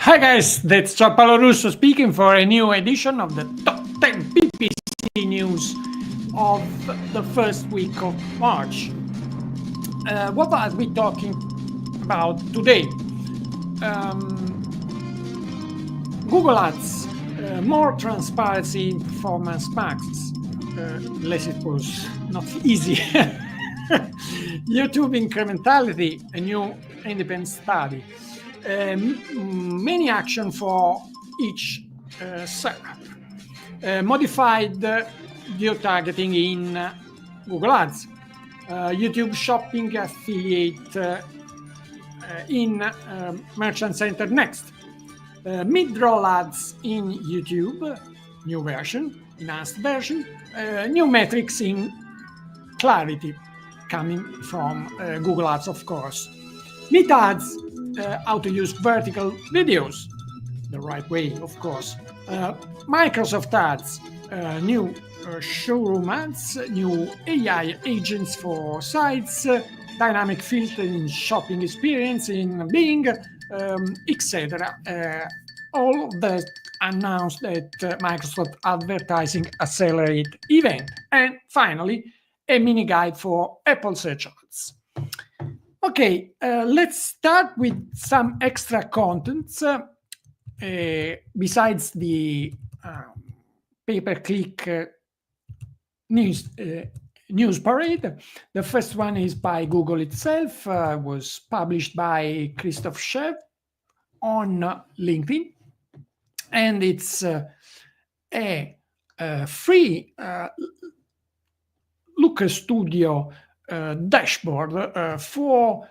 Hi guys, that's Gianpaolo Lorusso speaking for a new edition of the Top 10 PPC News of the first week of March. What are we talking about today? Google Ads, more transparency in performance markets. Less it was not easy. YouTube incrementality, a new independent study. Many action for each setup. Modified geo-targeting in Google Ads. YouTube shopping affiliate in Merchant Center next. Mid-roll ads in YouTube, new version, enhanced version. New metrics in Clarity, coming from Google Ads, of course. Mid ads, how to use vertical videos, the right way, of course. Microsoft Ads, new Shworoom Ads, new AI agents for sites, dynamic filtering shopping experience in Bing, etc. All that announced at Microsoft Advertising Accelerate event. And finally, a mini guide for Apple Search Ads. Okay, let's start with some extra contents besides the pay-per-click news parade. The first one is by Google itself, was published by Christoph Schew on LinkedIn, and it's a free Looker Studio dashboard for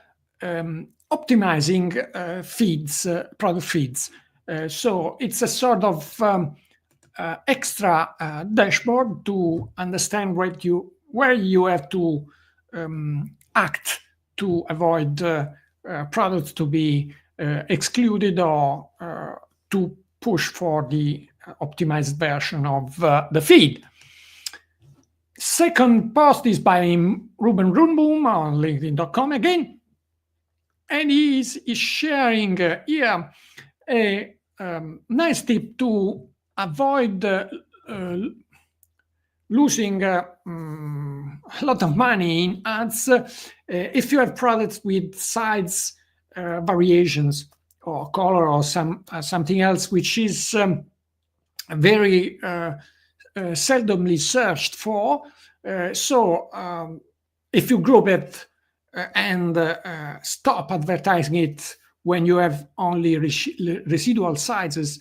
optimizing feeds, product feeds. So it's a sort of extra dashboard to understand where you have to act to avoid products to be excluded or to push for the optimized version of the feed. Second post is by Ruben Runboom on LinkedIn.com again, and he is sharing here a nice tip to avoid losing a lot of money in ads if you have products with size variations or color or something else which is very seldomly searched for. So if you group it and stop advertising it when you have only residual sizes,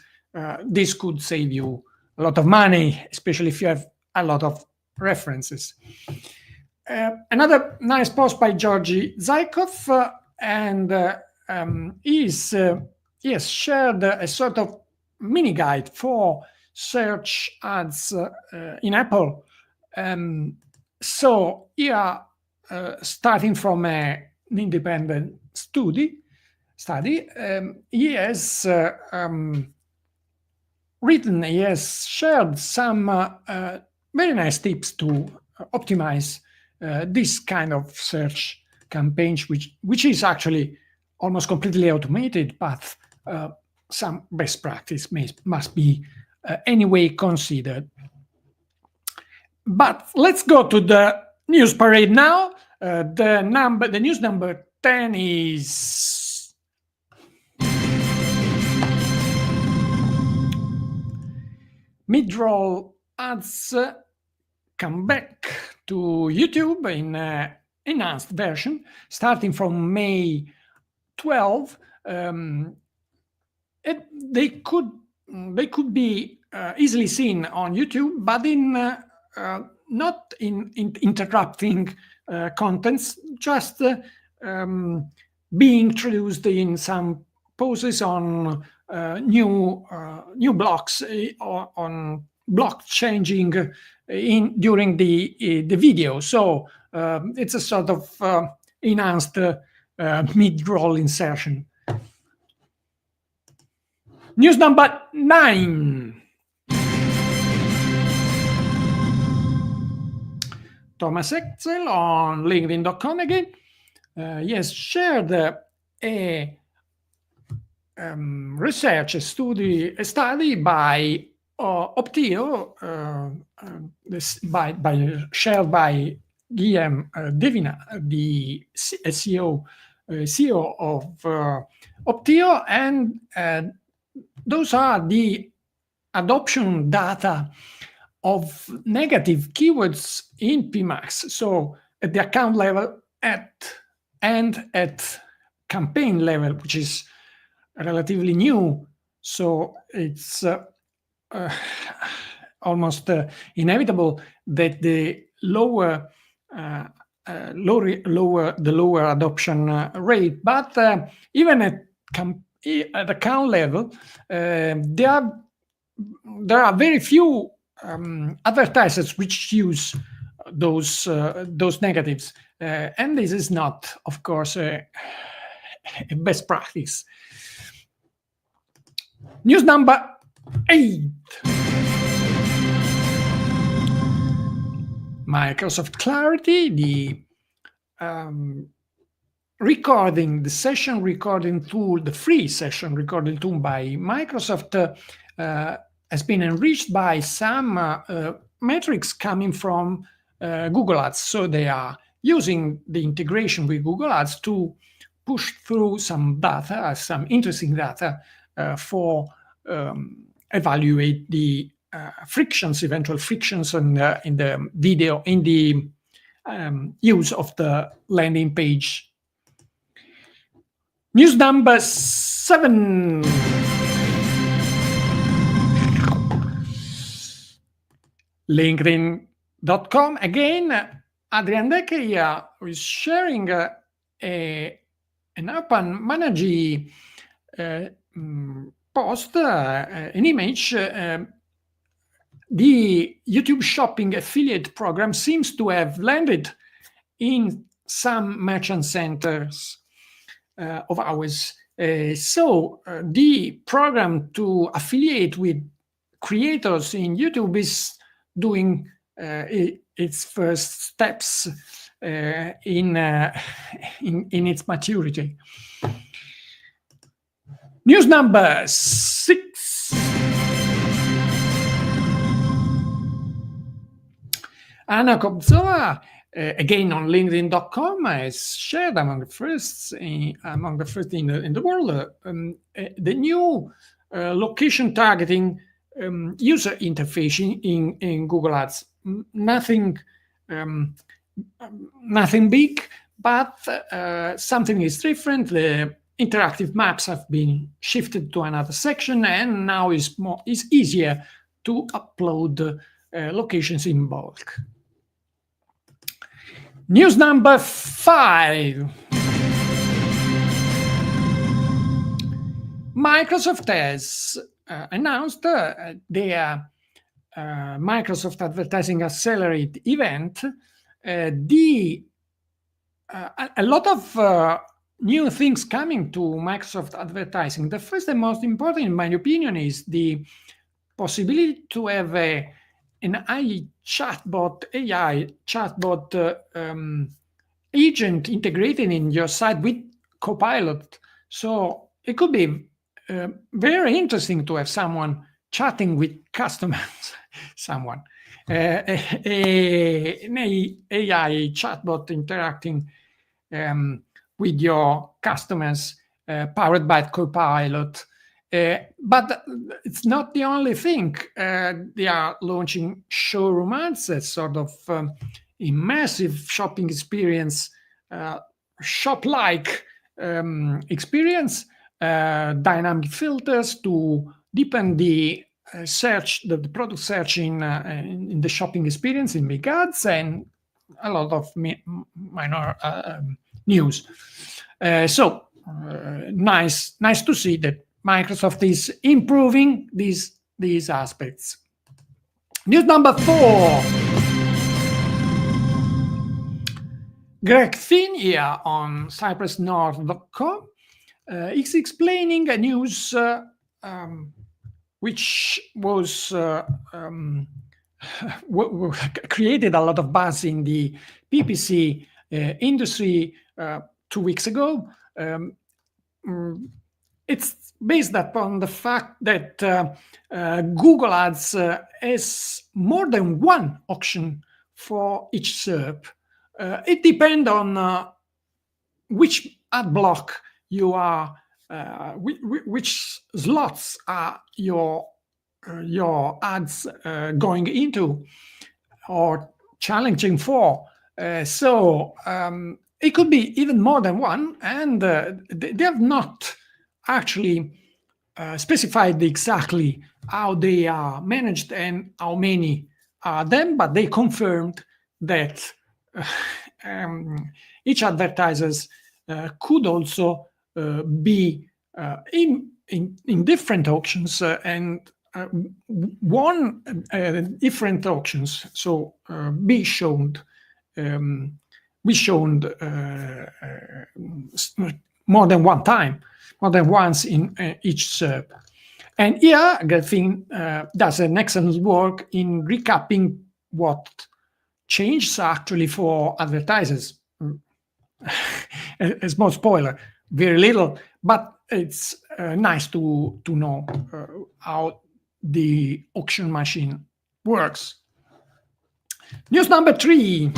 this could save you a lot of money, especially if you have a lot of references. Another nice post by Georgi Zykov, and he has shared a sort of mini guide for search ads in Apple. So here, starting from an independent study, he has he has shared some very nice tips to optimize this kind of search campaigns, which is actually almost completely automated, but some best practice must be anyway considered. But let's go to the news parade now. The news number 10 is mid-roll ads come back to YouTube in enhanced version starting from May 12. They could be easily seen on YouTube, but in not in interrupting contents, just being introduced in some poses on new blocks or on block changing during the video. So it's a sort of enhanced mid-roll insertion. News number 9. Thomas Excel on LinkedIn.com again. He has shared a research, a study by Optio, shared by Guillaume Devina, the CEO of Optio, and those are the adoption data of negative keywords in PMax. So at the account level and at campaign level, which is relatively new. So it's almost inevitable that the lower adoption rate, but even at account level, there are very few advertisers which use those negatives, and this is not, of course, a best practice. News number 8. Microsoft Clarity, the session recording tool, the free session recording tool by Microsoft, has been enriched by some metrics coming from Google Ads. So they are using the integration with Google Ads to push through some data, some interesting data, for evaluate the eventual frictions in the video, in the use of the landing page. News number 7. LinkedIn.com. Again, Adrian Decker here is sharing an Open Manager post, an image. The YouTube Shopping affiliate program seems to have landed in some merchant centers of ours. So the program to affiliate with creators in YouTube is doing its first steps in its maturity. News number 6. Anna Kobzova, again on LinkedIn.com, has shared among the first in the world the new location targeting user interface in Google Ads. Nothing big, but something is different. The interactive maps have been shifted to another section, and now it's easier to upload locations in bulk. News number 5. Microsoft has announced their Microsoft Advertising Accelerate event. A lot of new things coming to Microsoft Advertising. The first and most important, in my opinion, is the possibility to have an AI chatbot agent integrated in your site with Copilot. So it could be very interesting to have someone chatting with customers, an AI chatbot interacting with your customers, powered by Copilot. But it's not the only thing. They are launching Shworoom Ads, a sort of immersive shopping experience, shop-like experience, dynamic filters to deepen the search, the product search in the shopping experience in big ads, and a lot of minor news. So nice to see that Microsoft is improving these aspects. News number 4. Greg Finn here on cypressnorth.com is explaining a news which was created a lot of buzz in the PPC industry 2 weeks ago. it's based upon the fact that Google Ads has more than one auction for each SERP. It depends on which ad block you are, which slots are your ads going into or challenging for. So it could be even more than one, and they have not actually specified exactly how they are managed and how many are them, but they confirmed that each advertisers could also be in different auctions and won different auctions. So be shown more than one time, more than once in each SERP. And here, Gelfin does an excellent work in recapping what changed actually for advertisers. A small spoiler, very little, but it's nice to know how the auction machine works. News number 3.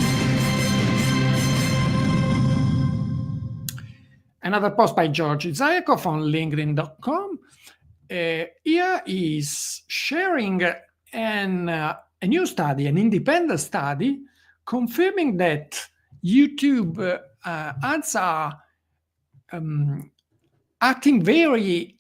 Another post by George Zayakov on LinkedIn.com. Here is sharing a new study, an independent study, confirming that YouTube ads are acting very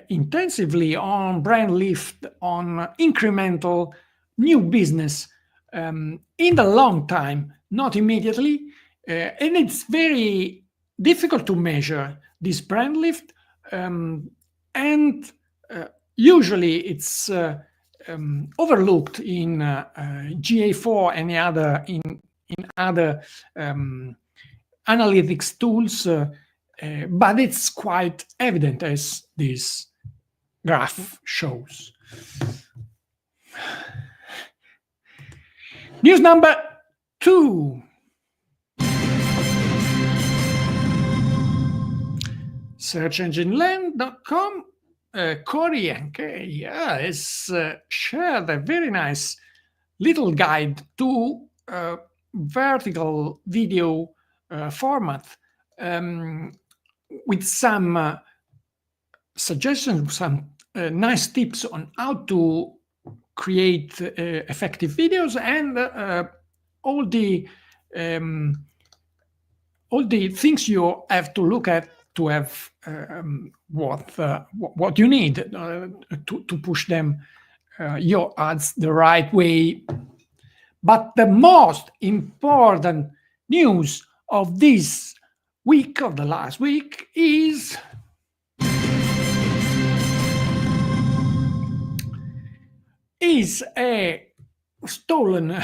intensively on brand lift, on incremental new business in the long time, not immediately. And it's very difficult to measure this brand lift. And usually it's overlooked in GA4 and in other analytics tools, but it's quite evident as this graph shows. News number 2. SearchEngineLand.com. Corey Yankee has shared a very nice little guide to vertical video format with some suggestions, some nice tips on how to create effective videos, and all the things you have to look at to have what you need to push them your ads the right way. But the most important news of this week, of the last week, is a stolen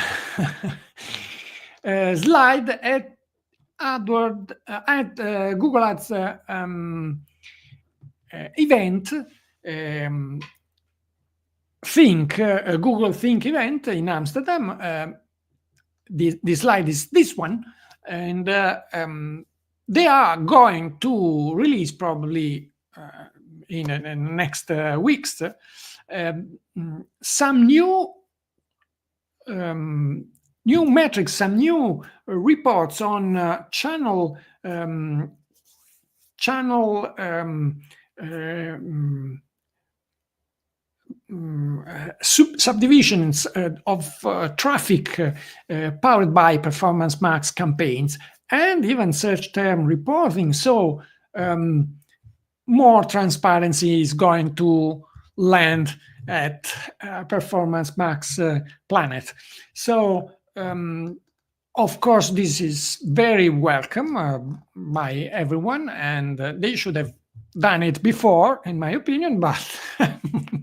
slide at AdWorld at Google Ads event, Google Think event in Amsterdam. The slide is this one, and they are going to release probably in the next weeks some new metrics, some new reports on channel subdivisions of traffic powered by Performance Max campaigns, and even search term reporting. So more transparency is going to land at Performance Max Planet. So of course, this is very welcome by everyone, and they should have done it before, in my opinion, but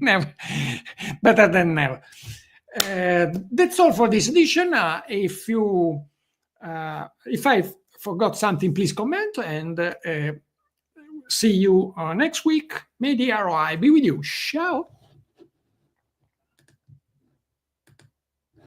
never, better than never. That's all for this edition. If I forgot something, please comment, and see you next week. May the ROI be with you. Ciao.